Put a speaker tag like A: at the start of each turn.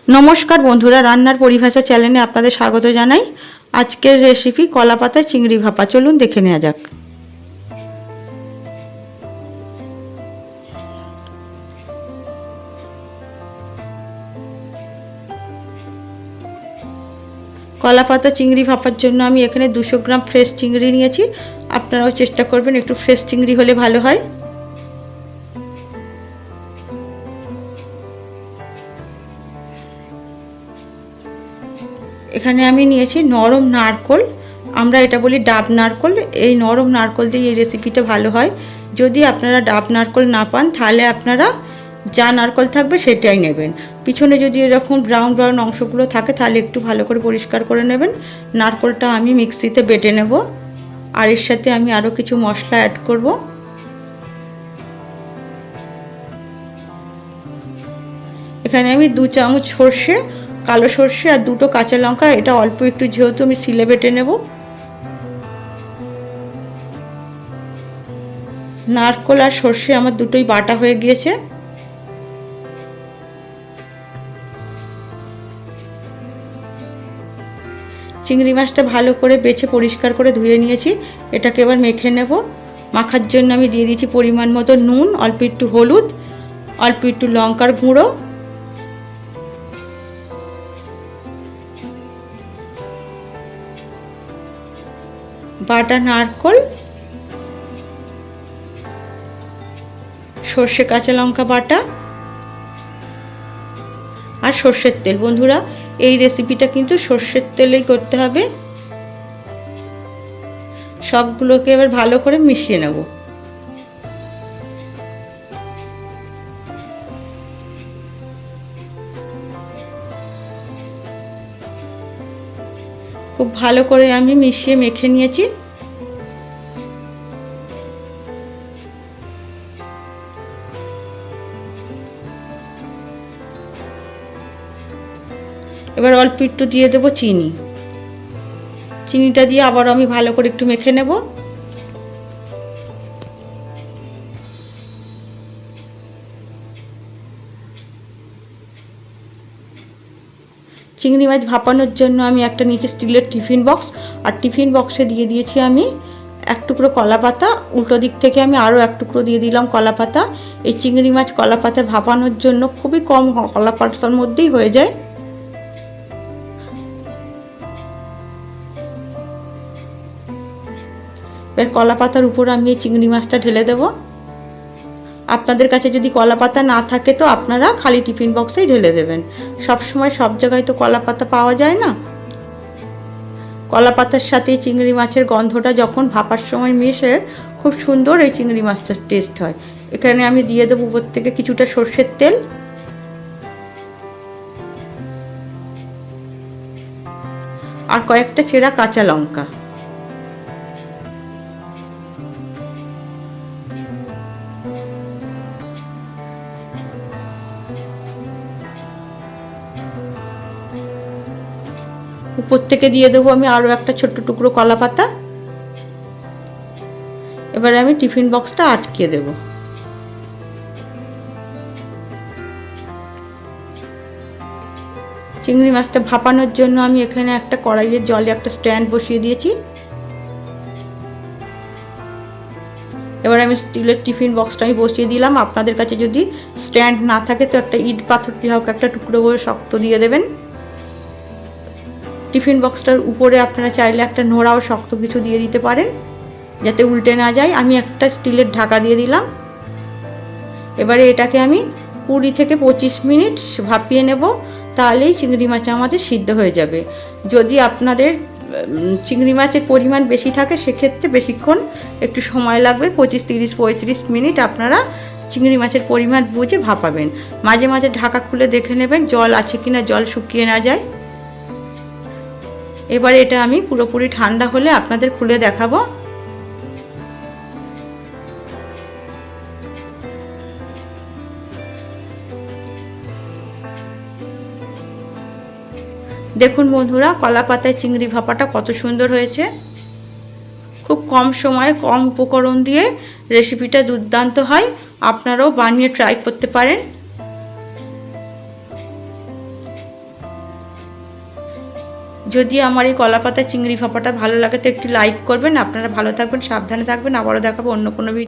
A: नमस्कार बंधुरा रान्नार परिभाषा चैनेले आपनादेर स्वागत जानाई। आजकेर रेसिपि कला पाता चिंगड़ी भापा। चलुन देखे नेওয়া যাক। कला पाता चिंगड़ी भापार जन्य आमी एखाने 200 ग्राम फ्रेश चिंगड़ी निয়েছি। आपनाराও চেষ্টা করবেন একটু फ्रेश चिंगड़ी হলে ভালো হয়। এখানে আমি নিয়েছি নরম নারকোল, আমরা এটা বলি ডাব নারকোল। এই নরম নারকোল দিয়ে এই রেসিপিটা ভালো হয়। যদি আপনারা ডাব নারকোল না পান তাহলে আপনারা যা নারকোল থাকবে সেটাই নেবেন। পিছনে যদি এরকম ব্রাউন ব্রাউন অংশগুলো থাকে তাহলে একটু ভালো করে পরিষ্কার করে নেবেন। নারকোলটা আমি মিক্সিতে বেটে নেব, আর এর সাথে আমি আরও কিছু মশলা অ্যাড করব। এখানে আমি 2 চামচ সরষে, কালো সরষে আর 2টো কাঁচা লঙ্কা, এটা অল্প একটু যেহেতু আমি সিলে বেটে নেব। নারকোল আর সরষে আমার দুটোই বাটা হয়ে গিয়েছে। চিংড়ি মাছটা ভালো করে বেছে পরিষ্কার করে ধুয়ে নিয়েছি। এটাকে এবার মেখে নেব। মাখার জন্য আমি দিয়ে দিয়েছি পরিমাণ মতো নুন, অল্প একটু হলুদ, অল্প একটু লঙ্কার গুঁড়ো, বাটা নারকোল, সর্ষে কাঁচা লঙ্কা বাটা আর সর্ষের তেল। বন্ধুরা এই রেসিপিটা কিন্তু সর্ষের তেলেই করতে হবে। সবগুলোকে এবার ভালো করে মিশিয়ে নেব। খুব ভালো করে আমি মিশিয়ে মেখে নিয়েছি। এবার অল্প একটু দিয়ে দেব চিনি। চিনিটা দিয়ে আবার আমি ভালো করে একটু মেখে নেব। চিংড়ি মাছ ভাপানোর জন্য আমি একটা নিচে স্টিলের টিফিন বক্স, আর টিফিন বক্সে দিয়ে দিয়েছি আমি এক টুকরো কলা পাতা। উল্টো দিক থেকে আমি আরও এক টুকরো দিয়ে দিলাম কলা পাতা। এই চিংড়ি মাছ কলা পাতা ভাপানোর জন্য খুবই কম কলা পাতার মধ্যেই হয়ে যায়। এবার কলা পাতার উপর আমি এই চিংড়ি মাছটা ঢেলে দেব। আপনাদের কাছে যদি কলা পাতা না থাকে তো আপনারা খালি টিফিন বক্সেই ঢেলে দেবেন। সব সময় সব জায়গায় তো কলা পাতা পাওয়া যায় না। কলা পাতার সাথে চিংড়ি মাছের গন্ধটা যখন ভাপার সময় মিশে খুব সুন্দর এই চিংড়ি মাছটার টেস্ট হয়। এখানে আমি দিয়ে দেবো উপর থেকে কিছুটা সর্ষের তেল, আর কয়েকটা চেরা কাঁচা লঙ্কা। উপর থেকে দিয়ে দেবো আমি আরও একটা ছোট্ট টুকরো কলা পাতা। এবারে আমি টিফিন বক্সটা আটকে দেব। চিংড়ি মাছটা ভাপানোর জন্য আমি এখানে একটা কড়াইয়ের জলে একটা স্ট্যান্ড বসিয়ে দিয়েছি। এবার আমি স্টিলের টিফিন বক্সটা আমি বসিয়ে দিলাম। আপনাদের কাছে যদি স্ট্যান্ড না থাকে তো একটা ইট পাথরটি হোক একটা টুকরো করে শক্ত দিয়ে দেবেন। টিফিন বক্সটার উপরে আপনারা চাইলে একটা নোড়াও শক্ত কিছু দিয়ে দিতে পারেন যাতে উল্টে না যায়। আমি একটা স্টিলের ঢাকা দিয়ে দিলাম। এবারে এটাকে আমি 20 থেকে 25 মিনিট ভাপিয়ে নেব, তাহলেই চিংড়ি মাছ আমাদের সিদ্ধ হয়ে যাবে। যদি আপনাদের চিংড়ি মাছের পরিমাণ বেশি থাকে সেক্ষেত্রে বেশিক্ষণ একটু সময় লাগবে। 25, 30, 35 মিনিট আপনারা চিংড়ি মাছের পরিমাণ বুঝে ভাপাবেন। মাঝে মাঝে ঢাকা খুলে দেখে নেবেন জল আছে কিনা, জল শুকিয়ে না যায়। এবারে এটা আমি পুরোপুরি ঠান্ডা হলে আপনাদের খুলে দেখাবো। দেখুন বন্ধুরা কলা পাতায় চিংড়ি ভাপাটা কত সুন্দর হয়েছে। খুব কম সময়ে কম উপকরণ দিয়ে রেসিপিটা দুর্দান্ত হয়। আপনারাও বানিয়ে ট্রাই করতে পারেন। যদি আমার এই কলাপাতা চিংড়ি ভাপাটা ভালো লাগে তো একটু লাইক করবেন। আপনারা ভালো থাকবেন, সাবধানে থাকবেন। আবারও দেখাবো অন্য কোনো ভিডিও।